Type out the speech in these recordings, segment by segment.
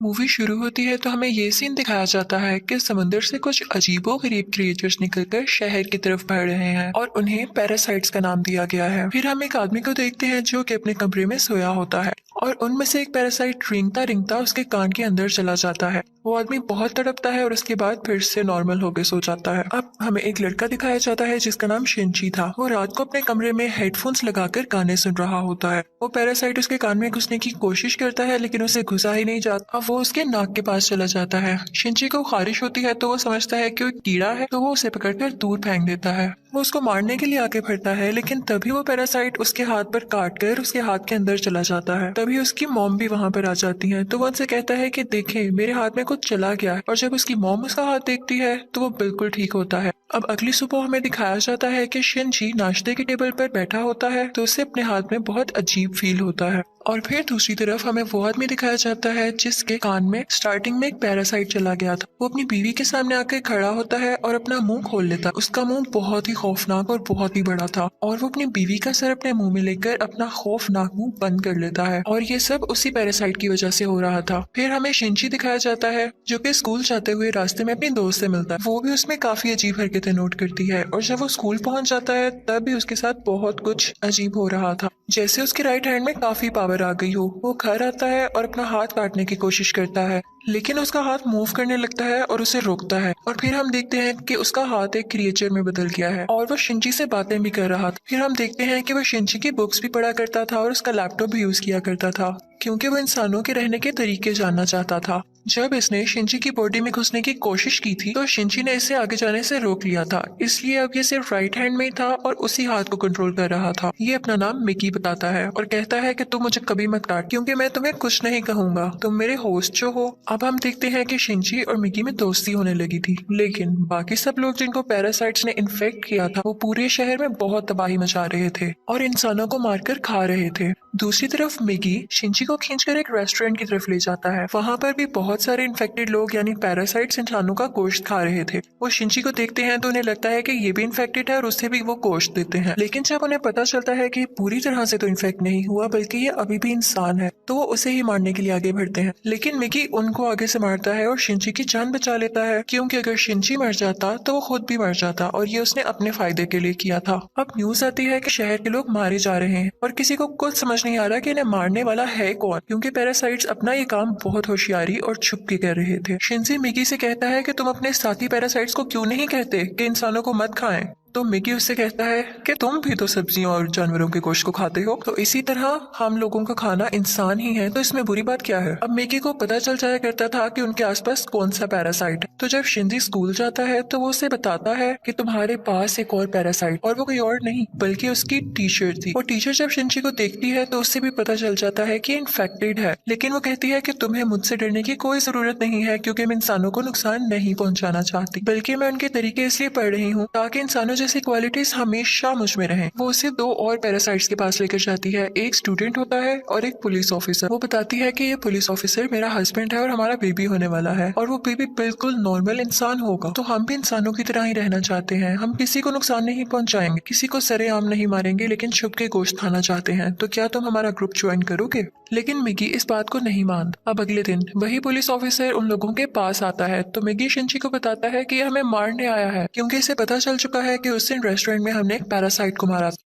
Movie शुरू होती है तो हमें ये सीन दिखाया जाता है कि समुंदर से कुछ अजीबो-गरीब क्रिएचर्स निकलकर शहर की तरफ बढ़ रहे हैं और उन्हें पैरासाइट्स का नाम दिया गया है। फिर हम एक आदमी को देखते हैं जो कि अपने कमरे में सोया होता है और उनमें से एक पैरासाइट रेंगता रेंगता उसके कान के अंदर चला जाता है। वो आदमी बहुत तड़पता है और उसके बाद फिर से नॉर्मल होकर सो जाता है। अब हमें एक लड़का दिखाया जाता है जिसका नाम शिनची था। वो रात को अपने कमरे में हेडफोन्स लगाकर गाने सुन रहा होता है। वो पैरासाइट उसके कान में घुसने की कोशिश करता है लेकिन उसे घुसा ही नहीं जाता। अब वो उसके नाक के पास चला जाता है। शिनची को खारिश होती है तो वो समझता है कि वो एक कीड़ा है, तो वो उसे पकड़कर दूर फेंक देता है। वो उसको मारने के लिए आगे बढ़ता है लेकिन तभी वो पैरासाइट उसके हाथ पर काट कर उसके हाथ के अंदर चला जाता है। तभी उसकी मॉम भी वहां पर आ जाती है तो वो उनसे कहता है कि देखें, मेरे हाथ में कुछ चला गया है। और जब उसकी मॉम उसका हाथ देखती है तो वो बिल्कुल ठीक होता है। अब अगली सुबह हमें दिखाया जाता है कि शिनची नाश्ते के टेबल पर बैठा होता है तो उसे अपने हाथ में बहुत अजीब फील होता है। और फिर दूसरी तरफ हमें वो आदमी दिखाया जाता है जिसके कान में स्टार्टिंग में एक पैरासाइट चला गया था। वो अपनी बीवी के सामने आकर खड़ा होता है और अपना मुंह खोल लेता है। उसका मुंह बहुत ही खौफनाक और बहुत ही बड़ा था और वो अपनी बीवी का सर अपने मुंह में लेकर अपना खौफनाक मुंह बंद कर लेता है और ये सब उसी पैरासाइट की वजह से हो रहा था। फिर हमें शिनची दिखाया जाता है जो कि स्कूल जाते हुए रास्ते में अपनी दोस्त से मिलता है। वो भी उसमें काफी अजीब हरकतें नोट करती है और जब वो स्कूल पहुंच जाता है तब भी उसके साथ बहुत कुछ अजीब हो रहा था, जैसे उसके राइट हैंड में काफी पावर आ गई हो। वो घर आता है और अपना हाथ काटने की कोशिश करता है लेकिन उसका हाथ मूव करने लगता है और उसे रोकता है। और फिर हम देखते हैं कि उसका हाथ एक क्रिएचर में बदल गया है और वो शिनची से बातें भी कर रहा था। फिर हम देखते हैं कि वो शिनची की बुक्स भी पढ़ा करता था और उसका लैपटॉप भी यूज किया करता था क्योंकि वो इंसानों के रहने के तरीके जानना चाहता था। जब इसने शिनची की बॉडी में घुसने की कोशिश की थी तो शिनची ने इसे आगे जाने से रोक लिया था, इसलिए अब ये सिर्फ राइट हैंड में ही था और उसी हाथ को कंट्रोल कर रहा था। ये अपना नाम मिकी बताता है और कहता है कि तुम मुझे कभी मत काट क्योंकि मैं तुम्हें कुछ नहीं कहूंगा, तुम मेरे होस्ट जो हो। अब हम देखते हैं कि शिनची और मिकी में दोस्ती होने लगी थी लेकिन बाकी सब लोग जिनको पैरासाइट्स ने इन्फेक्ट किया था वो पूरे शहर में बहुत तबाही मचा रहे थे और इंसानों को मारकर खा रहे थे। दूसरी तरफ मिकी शिनची को खींचकर एक रेस्टोरेंट की तरफ ले जाता है। वहां पर भी बहुत सारे इन्फेक्टेड लोग यानी पैरासाइट्स इंसानों का गोश्त खा रहे थे। वो शिनची को देखते हैं तो उन्हें लगता है कि ये भी इन्फेक्टेड है और उससे भी वो गोश्त देते हैं, लेकिन जब उन्हें पता चलता है कि पूरी तरह से तो इन्फेक्ट नहीं हुआ बल्कि ये अभी भी इंसान है तो वो उसे ही मारने के लिए आगे बढ़ते हैं। लेकिन मिकी उनको आगे से मारता है और शिनची की जान बचा लेता है क्योंकि अगर शिनची मर जाता तो वो खुद भी मर जाता और ये उसने अपने फायदे के लिए किया था। अब न्यूज आती है कि शहर के लोग मारे जा रहे हैं और किसी को कुछ समझ नहीं आ रहा कि इन्हें मारने वाला है कौन, क्योंकि पैरासाइट्स अपना ये काम बहुत होशियारी और छुप के कर रहे थे। शिनची मिकी से कहता है कि तुम अपने साथी पैरासाइट्स को क्यों नहीं कहते कि इंसानों को मत खाएं। तो मिकी उससे कहता है कि तुम भी तो सब्जियों और जानवरों के गोश्त को खाते हो, तो इसी तरह हम लोगों का खाना इंसान ही है, तो इसमें बुरी बात क्या है। अब मिकी को पता चल जाया करता था कि उनके आसपास कौन सा पैरासाइट है, तो जब शिनजी स्कूल जाता है तो वो उसे बताता है कि तुम्हारे पास एक और पैरासाइट, और वो कोई और नहीं बल्कि उसकी टीचर थी। वो टीचर जब शिनजी को देखती है तो उससे भी पता चल जाता है कि इन्फेक्टेड है, लेकिन वो कहती है कि तुम्हें मुझसे डरने की कोई जरूरत नहीं है क्योंकि मैं इंसानों को नुकसान नहीं पहुंचाना चाहती, बल्कि मैं उनके तरीके इसलिए पढ़ रही हूँ ताकि इंसानों जैसी क्वालिटीज हमेशा मुझ में रहें। वो उसे दो और पैरासाइट्स के पास लेकर जाती है, एक स्टूडेंट होता है और एक पुलिस ऑफिसर। वो बताती है कि ये पुलिस ऑफिसर मेरा हस्बैंड है और हमारा बेबी होने वाला है और वो बेबी बिल्कुल नॉर्मल इंसान होगा, तो हम भी इंसानों की तरह ही रहना चाहते हैं। हम किसी को नुकसान नहीं पहुंचाएंगे, किसी को सरेआम नहीं मारेंगे, लेकिन छुप के गोश्त खाना चाहते हैं। तो क्या तुम हमारा ग्रुप ज्वाइन करोगे। लेकिन मिगी इस बात को नहीं मानता। अब अगले दिन वही पुलिस ऑफिसर उन लोगों के पास आता है तो मिगी शिनची को बताता है कि ये हमें मारने आया है क्योंकि इसे पता चल चुका है कि उस दिन रेस्टोरेंट में हमने एक पैरासाइट को मारा था।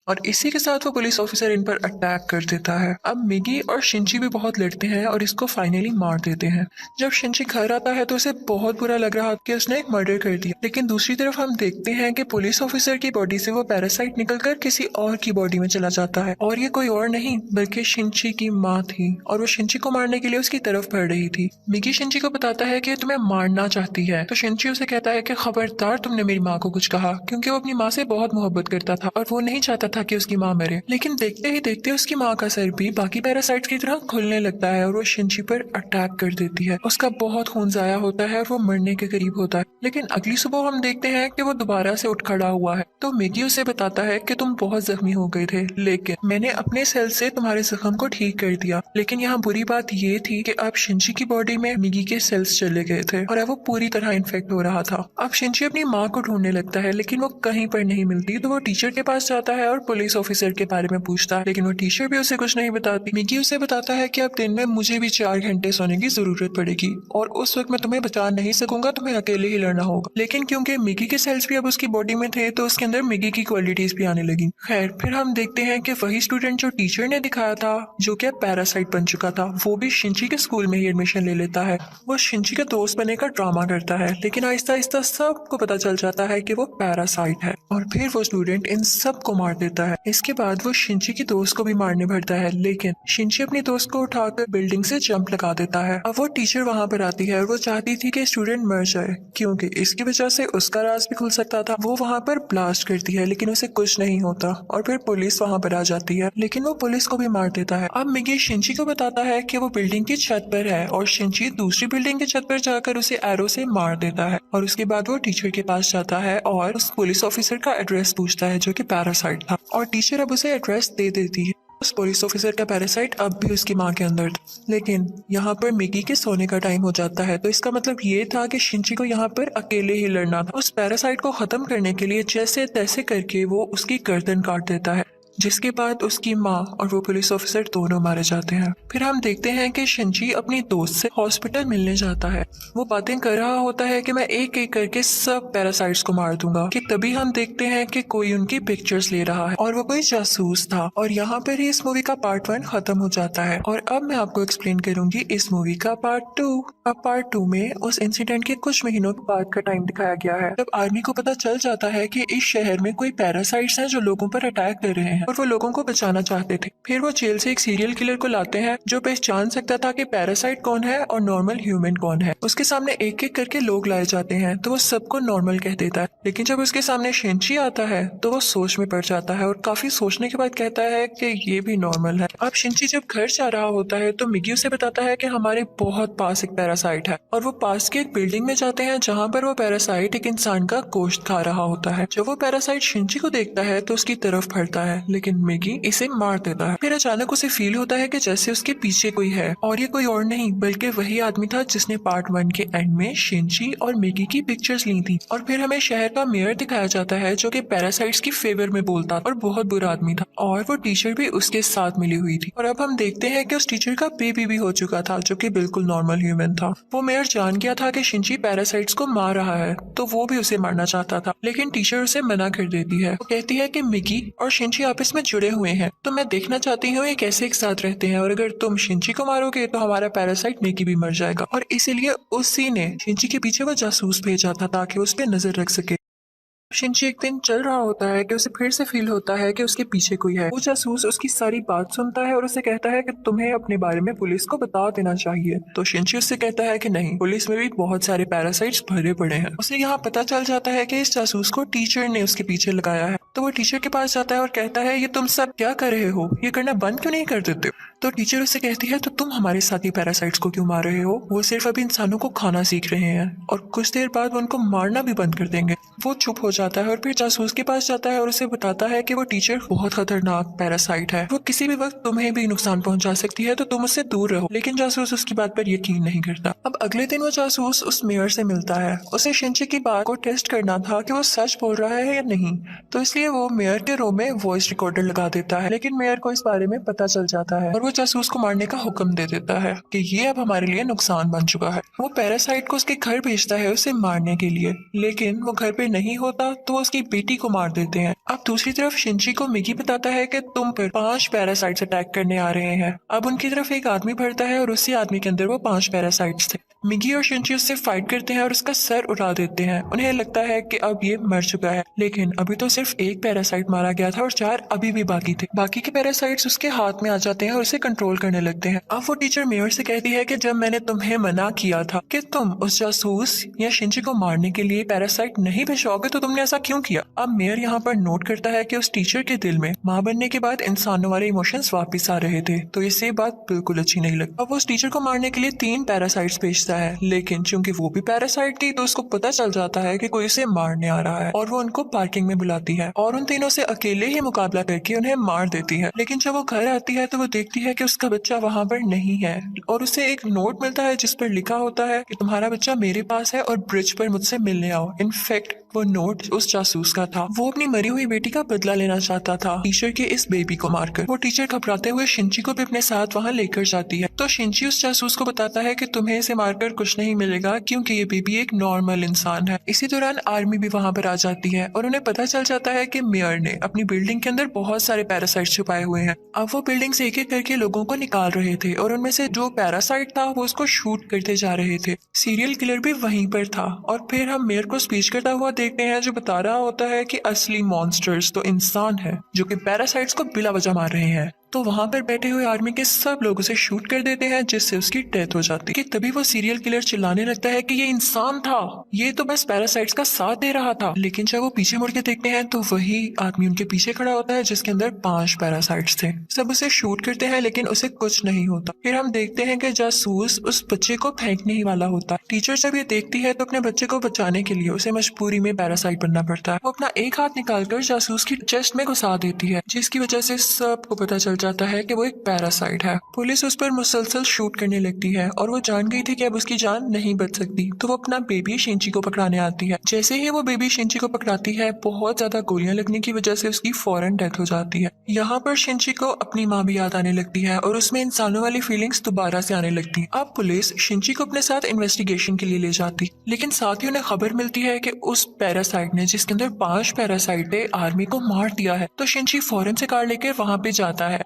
और इसी के साथ वो पुलिस ऑफिसर इन पर अटैक कर देता है। अब मिगी और शिनची भी बहुत लड़ते हैं और इसको फाइनली मार देते हैं। जब शिनची घर आता है तो उसे बहुत बुरा लग रहा कि उसने एक मर्डर कर दिया, लेकिन दूसरी तरफ हम देखते हैं कि पुलिस ऑफिसर की बॉडी से वो पैरासाइट निकलकर किसी और की बॉडी में चला जाता है और ये कोई और नहीं बल्कि शिनची की माँ थी और वो शिनची को मारने के लिए उसकी तरफ बढ़ रही थी। मिगी शिनची को बताता है कि तुम्हें मारना चाहती है, तो शिनची उसे कहता है कि खबरदार तुमने मेरी माँ को कुछ कहा, क्योंकि वो अपनी माँ से बहुत मोहब्बत करता था और वो नहीं चाहता था कि उसकी माँ मरे। लेकिन देखते ही देखते उसकी माँ का सर भी बाकी पैरासाइट्स की तरह खुलने लगता है और वो शिनची पर अटैक कर देती है। उसका बहुत खून जाया होता है और वो मरने के करीब होता है। लेकिन अगली सुबह हम देखते हैं कि वो दोबारा से उठ खड़ा हुआ है, तो मिगी उसे बताता है कि तुम बहुत जख्मी हो गए थे लेकिन मैंने अपने सेल से तुम्हारे जख्म को ठीक कर दिया। लेकिन यहाँ बुरी बात ये थी कि अब शिनची की बॉडी में मिगी के सेल्स चले गए थे और अब वो पूरी तरह इन्फेक्ट हो रहा था। अब शिनची अपनी माँ को ढूंढने लगता है लेकिन वो कहीं पर नहीं मिलती, तो वो टीचर के पास जाता है और पुलिस ऑफिसर के बारे में पूछता है, लेकिन वो टीचर भी उसे कुछ नहीं बताती। मिगी उसे बताता है कि अब दिन में मुझे भी 4 घंटे सोने की जरूरत पड़ेगी और उस वक्त मैं तुम्हें बचा नहीं सकूंगा, तुम्हें अकेले ही लड़ना होगा। लेकिन क्योंकि मिगी के सेल्स भी अब उसकी बॉडी में थे तो उसके अंदर मिगी की क्वालिटीज भी आने लगी। खैर, फिर हम देखते हैं कि वही स्टूडेंट जो टीचर ने दिखाया था, जो कि पैरासाइट बन चुका था, वो भी शिंची के स्कूल में ही एडमिशन ले लेता है। वो शिंची का दोस्त बनने का ड्रामा करता है, लेकिन आहिस्ता आहिस्ता सबको पता चल जाता है कि वो पैरासाइट है और फिर वो स्टूडेंट इन सबको मार देता है। इसके बाद वो शिंची की दोस्त को भी मारने भरता है, लेकिन शिंची अपनी दोस्त को उठाकर बिल्डिंग से जंप लगा देता है। अब वो टीचर वहां पर आती है और वो चाहती थी कि स्टूडेंट मर जाए, क्योंकि इसकी वजह से उसका राज भी खुल सकता था। वो वहां पर ब्लास्ट करती है, लेकिन उसे कुछ नहीं होता और फिर पुलिस वहां पर आ जाती है, लेकिन वो पुलिस को भी मार देता है। अब मिगी शिंची को बताता है कि वो बिल्डिंग की छत पर है और शिंची दूसरी बिल्डिंग की छत पर जाकर उसे एरो से मार देता है। और उसके बाद वो टीचर के पास जाता है और उस पुलिस ऑफिसर का एड्रेस पूछता है, जो कि पैरासाइट था, और टीचर अब उसे एड्रेस दे देती है। उस पुलिस ऑफिसर का पैरासाइट अब भी उसकी माँ के अंदर था, लेकिन यहाँ पर मिगी के सोने का टाइम हो जाता है, तो इसका मतलब ये था कि शिंची को यहाँ पर अकेले ही लड़ना था। उस पैरासाइट को खत्म करने के लिए जैसे तैसे करके वो उसकी गर्दन काट देता है, जिसके बाद उसकी माँ और वो पुलिस ऑफिसर दोनों मारे जाते हैं। फिर हम देखते हैं कि शिंची अपनी दोस्त से हॉस्पिटल मिलने जाता है। वो बातें कर रहा होता है कि मैं एक एक करके सब पैरासाइट्स को मार दूंगा, कि तभी हम देखते हैं कि कोई उनकी पिक्चर्स ले रहा है और वो कोई जासूस था। और यहाँ पर ही इस मूवी का पार्ट 1 खत्म हो जाता है और अब मैं आपको एक्सप्लेन करूंगी इस मूवी का पार्ट 2। अब पार्ट 2 में उस इंसिडेंट के कुछ महीनों के बाद का टाइम दिखाया गया है, जब आर्मी को पता चल जाता है कि इस शहर में कोई पैरासाइट्स हैं जो लोगों पर अटैक कर रहे हैं और वो लोगों को बचाना चाहते थे। फिर वो जेल से एक सीरियल किलर को लाते हैं जो पहचान सकता था कि पैरासाइट कौन है और नॉर्मल ह्यूमन कौन है। उसके सामने एक एक करके लोग लाए जाते हैं तो वो सबको नॉर्मल कह देता है, लेकिन जब उसके सामने शिंची आता है तो वो सोच में पड़ जाता है और काफी सोचने के बाद कहता है कि ये भी नॉर्मल है। अब शिंची जब घर जा रहा होता है तो मिगी उसे बताता है कि हमारे बहुत पास एक पैरासाइट है, और वो पास की एक बिल्डिंग में जाते हैं जहाँ पर वो पैरासाइट एक इंसान का गोश्त खा रहा होता है। जब वो पैरासाइट शिंची को देखता है तो उसकी तरफ बढ़ता है, लेकिन मिगी इसे मार देता है। फिर अचानक उसे फील होता है कि जैसे उसके पीछे कोई है, और ये कोई और नहीं बल्कि वही आदमी था जिसने पार्ट 1 के एंड में शिंची और मिगी की पिक्चर्स ली थी। और फिर हमें शहर का मेयर दिखाया जाता है जो कि पैरासाइट्स की फेवर में बोलता और बहुत बुरा आदमी था, और वो टीचर भी उसके साथ मिली हुई थी। और अब हम देखते हैं कि उस टीचर का बेबी भी हो चुका था जो कि बिल्कुल नॉर्मल ह्यूमन था। वो मेयर जान गया था कि शिंची पैरासाइट्स को मार रहा है, तो वो भी उसे मारना चाहता था, लेकिन टीचर उसे मना कर देती है। वो कहती है कि मिगी और शिंची आपस में जुड़े हुए हैं, तो मैं देखना चाहती हूँ ये कैसे एक साथ रहते हैं, और अगर तुम शिंची को मारोगे तो हमारा पैरासाइट मिगी भी मर जाएगा। और इसीलिए उसी ने शिंची के पीछे वो जासूस भेजा था ताकि उस पर नजर रख सके। शिंची एक दिन चल रहा होता है कि उसे फिर से फील होता है कि उसके पीछे कोई है। वो जासूस उसकी सारी बात सुनता है और उसे कहता है कि तुम्हें अपने बारे में पुलिस को बता देना चाहिए। तो शिंची उससे कहता है कि नहीं, पुलिस में भी बहुत सारे पैरासाइट्स भरे पड़े हैं। उसे यहाँ पता चल जाता है कि इस जासूस को टीचर ने उसके पीछे लगाया है, तो वो टीचर के पास जाता है और कहता है ये तुम सब क्या कर रहे हो, ये करना बंद क्यों नहीं कर देते हो? तो टीचर उससे कहती है तो तुम हमारे साथ ही पैरासाइट्स को क्यों मार रहे हो? वो सिर्फ अभी इंसानों को खाना सीख रहे हैं और कुछ देर बाद वो उनको मारना भी बंद कर देंगे। वो चुप हो जाता है और फिर जासूस के पास जाता है और उसे बताता है कि वो टीचर बहुत खतरनाक पैरासाइट है, वो किसी भी वक्त तुम्हें भी नुकसान पहुंचा सकती है, तो तुम उससे दूर रहो। लेकिन जासूस उसकी बात पर यकीन नहीं करता। अब अगले दिन वो जासूस उस मेयर से मिलता है। उसे शिंची की बात को टेस्ट करना था कि वो सच बोल रहा है या नहीं, तो इसलिए वो मेयर के रूम में वॉइस रिकॉर्डर लगा देता है। लेकिन मेयर को इस बारे में पता चल जाता है और वो जासूस को मारने का हुक्म दे देता है कि ये अब हमारे लिए नुकसान बन चुका है। वो पैरासाइट को उसके घर भेजता है उसे मारने के लिए, लेकिन वो घर पे नहीं होता तो वो उसकी बेटी को मार देते हैं। अब दूसरी तरफ शिंची को मिगी बताता है कि तुम पर 5 पैरासाइट्स अटैक करने आ रहे हैं। अब उनकी तरफ एक आदमी बढ़ता है और उसी आदमी के अंदर वो 5 पैरासाइट्स थे। मिगी और शिंची उससे फाइट करते हैं और उसका सर उड़ा देते हैं। उन्हें लगता है कि अब ये मर चुका है, लेकिन अभी तो सिर्फ एक पैरासाइट मारा गया था और 4 अभी भी बाकी थे। बाकी के पैरासाइट्स उसके हाथ में आ जाते हैं और उसे कंट्रोल करने लगते हैं। अब वो टीचर मेयर से कहती है कि जब मैंने तुम्हें मना किया था कि तुम उस जासूस या शिंची को मारने के लिए पैरासाइट नहीं भिजवाओगे, तो तुमने ऐसा क्यों किया? अब मेयर यहाँ पर नोट करता है कि उस टीचर के दिल में माँ बनने के बाद इंसानों वाले इमोशंस वापस आ रहे थे, तो इससे बात बिल्कुल अच्छी नहीं लगती। अब वो उस टीचर को मारने के लिए 3 पैरासाइट्स भेजता है, लेकिन चूंकि वो भी पैरासाइट थी तो उसको पता चल जाता है कि कोई उसे मारने आ रहा है, और वो उनको पार्किंग में बुलाती है और उन तीनों से अकेले ही मुकाबला करके उन्हें मार देती है। लेकिन जब वो घर आती है तो वो देखती है कि उसका बच्चा वहाँ पर नहीं है, और उसे एक नोट मिलता है जिस पर लिखा होता है कि तुम्हारा बच्चा मेरे पास है और ब्रिज पर मुझसे मिलने आओ। इनफैक्ट वो नोट उस जासूस का था। वो अपनी मरी हुई बेटी का बदला लेना चाहता था टीचर के इस बेबी को मारकर। वो टीचर घबराते हुए शिंची को भी अपने साथ वहाँ लेकर जाती है। तो शिंची उस जासूस को बताता है कि तुम्हें इसे मारकर कुछ नहीं मिलेगा क्योंकि ये बेबी एक नॉर्मल इंसान है। इसी दौरान आर्मी भी वहाँ पर आ जाती है और उन्हें पता चल जाता है कि मेयर ने अपनी बिल्डिंग के अंदर बहुत सारे पैरासाइट छुपाए हुए हैं। अब वो बिल्डिंग से एक एक करके लोगों को निकाल रहे थे और उनमें से जो पैरासाइट था वो उसको शूट करते जा रहे थे। सीरियल किलर भी वहीं पर था और फिर हम मेयर को स्पीच करता हुआ देखते हैं जो बता रहा होता है कि असली मॉन्स्टर्स तो इंसान है जो कि पैरासाइट्स को बिला वजह मार रहे हैं। तो वहां पर बैठे हुए आर्मी के सब लोग उसे शूट कर देते हैं जिससे उसकी डेथ हो जाती है। कि तभी वो सीरियल किलर चिल्लाने लगता है कि ये इंसान था, ये तो बस पैरासाइट्स का साथ दे रहा था। लेकिन जब वो पीछे मुड़ के देखते हैं तो वही आदमी उनके पीछे खड़ा होता है जिसके अंदर 5 पैरासाइट्स थे। सब उसे शूट करते हैं लेकिन उसे कुछ नहीं होता। फिर हम देखते हैं कि जासूस उस बच्चे को फेंकने ही वाला होता है। टीचर जब ये देखती है तो अपने बच्चे को बचाने के लिए उसे मजबूरी में पैरासाइट बनना पड़ता है। वो अपना एक हाथ निकालकर जासूस की चेस्ट में घुसा देती है जिसकी वजह से सबको पता चल जाता है कि वो एक पैरासाइट है। पुलिस उस पर मुसलसल शूट करने लगती है और वो जान गई थी कि अब उसकी जान नहीं बच सकती। तो वो अपना बेबी शिंची को पकड़ाने आती है। जैसे ही वो बेबी शिंची को पकड़ाती है बहुत ज्यादा गोलियां लगने की वजह से उसकी फौरन डेथ हो जाती है। यहाँ पर शिंची को अपनी माँ भी याद आने लगती है और उसमें इंसानों वाली फीलिंग्स दोबारा से आने लगती है। अब पुलिस शिंची को अपने साथ इन्वेस्टिगेशन के लिए ले जाती, लेकिन साथ ही उन्हें खबर मिलती है कि उस पैरासाइट ने जिसके अंदर 5 पैरासाइट है आर्मी को मार दिया है। तो शिंची फौरन से कार लेकर वहां पे जाता है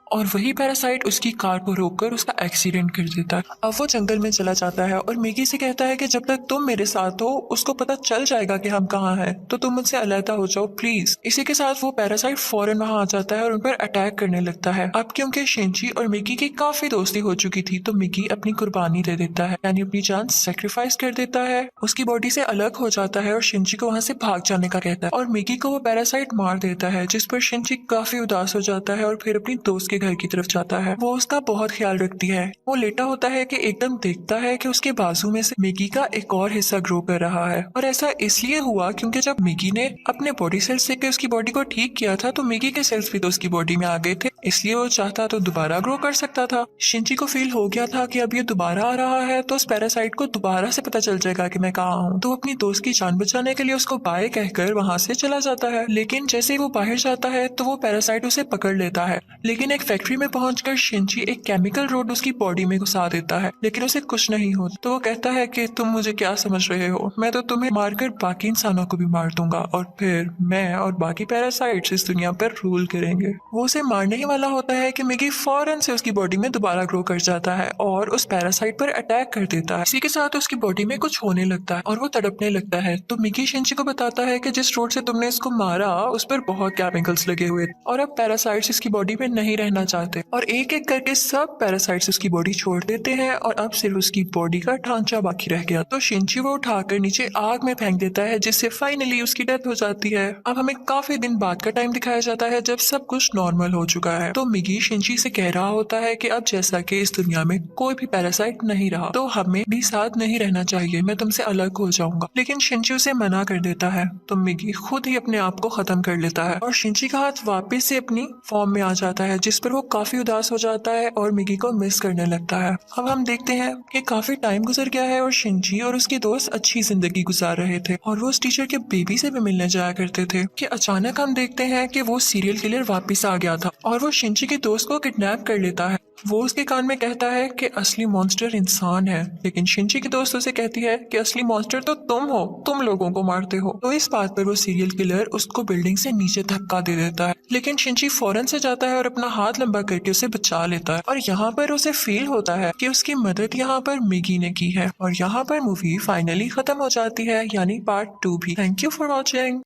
और वही पैरासाइट उसकी कार को रोककर उसका एक्सीडेंट कर देता है। अब वो जंगल में चला जाता है और मिगी से कहता है कि जब तक तुम मेरे साथ हो उसको पता चल जाएगा कि हम कहाँ हैं, तो तुम मुझसे अलहदा हो जाओ प्लीज। इसी के साथ वो पैरासाइट फौरन वहां आ जाता है और उन पर अटैक करने लगता है। अब क्योंकि शिंची और मिगी की काफी दोस्ती हो चुकी थी तो मिगी अपनी कुर्बानी दे देता है, यानी अपनी जान सेक्रीफाइस कर देता है, उसकी बॉडी से अलग हो जाता है और शिंची को वहां से भाग जाने का कहता है और मिगी को वो पैरासाइट मार देता है, जिस पर शिंची काफी उदास हो जाता है और फिर अपनी दोस्त घर की तरफ जाता है। वो उसका बहुत ख्याल रखती है। वो लेटा होता है कि एकदम देखता है कि उसके बाजू में से मिगी का एक और हिस्सा ग्रो कर रहा है और ऐसा इसलिए हुआ क्योंकि जब मिगी ने अपने बॉडी सेल्स से उसकी बॉडी को ठीक किया था तो मिगी के सेल्स भी तो उसकी बॉडी में आ गए थे, इसलिए वो चाहता तो दोबारा ग्रो कर सकता था। शिंची को फील हो गया था कि अब ये दोबारा आ रहा है तो उस पैरासाइट को दोबारा से पता चल जाएगा कि मैं कहाँ हूँ। तो अपनी दोस्त की जान बचाने के लिए उसको बाय कहकर वहां से चला जाता है। लेकिन जैसे ही वो बाहर जाता है तो वो पैरासाइट उसे पकड़ लेता है। लेकिन एक फैक्ट्री में पहुंचकर शिंची एक केमिकल रोड उसकी बॉडी में घुसा देता है लेकिन उसे कुछ नहीं होता। तो वो कहता है कि तुम मुझे क्या समझ रहे हो, मैं तो तुम्हें मारकर बाकी इंसानों को भी मार दूंगा और फिर मैं और बाकी पैरासाइट्स इस दुनिया पर रूल करेंगे। वो उसे मारने ही वाला होता है कि मिगी फौरन से उसकी बॉडी में दोबारा ग्रो कर जाता है और उस पैरासाइट पर अटैक कर देता है। इसी के साथ उसकी बॉडी में कुछ होने लगता है और वो तड़पने लगता है। तो मिगी शिंची को बताता है कि जिस रोड से तुमने इसको मारा उस पर बहुत केमिकल्स लगे हुए और अब पैरासाइट्स इसकी बॉडी में नहीं रहना चाहते और एक एक करके सब पैरासाइट्स उसकी बॉडी छोड़ देते हैं और अब सिर्फ उसकी बॉडी का ढांचा बाकी रह गया। तो शिंची वो उठाकर नीचे आग में फेंक देता है जिससे फाइनली उसकी डेथ हो जाती है। अब हमें काफी दिन बाद का टाइम दिखाया जाता है जब सब कुछ नॉर्मल हो चुका है। तो मिगी शिंची से कह रहा होता है कि अब जैसा कि इस दुनिया में कोई भी पैरासाइट नहीं रहा तो हमें भी साथ नहीं रहना चाहिए, मैं तुमसे अलग हो जाऊंगा। लेकिन शिंची उसे मना कर देता है तो मिगी खुद ही अपने आप को खत्म कर लेता है और शिंची का हाथ वापस से अपनी फॉर्म में आ जाता है जिस पर वो काफी उदास हो जाता है और मिगी को मिस करने लगता है। अब हम देखते हैं कि काफी टाइम गुजर गया है और शिंची और उसके दोस्त अच्छी जिंदगी गुजार रहे थे और वो उस टीचर के बेबी से भी मिलने जाया करते थे कि अचानक हम देखते हैं कि वो सीरियल किलर वापस आ गया था और वो शिंची के दोस्त को किडनैप कर लेता है। वो उसके कान में कहता है कि असली मॉन्स्टर इंसान है, लेकिन शिंची की दोस्त उसे कहती है कि असली मॉन्स्टर तो तुम हो, तुम लोगों को मारते हो। तो इस बात पर वो सीरियल किलर उसको बिल्डिंग से नीचे धक्का दे देता है, लेकिन शिंची फौरन से जाता है और अपना हाथ लंबा करके उसे बचा लेता है और यहाँ पर उसे फील होता है कि उसकी मदद यहाँ पर मिगी ने की है और यहाँ पर मूवी फाइनली खत्म हो जाती है, यानी पार्ट 2 भी। Thank you for watching.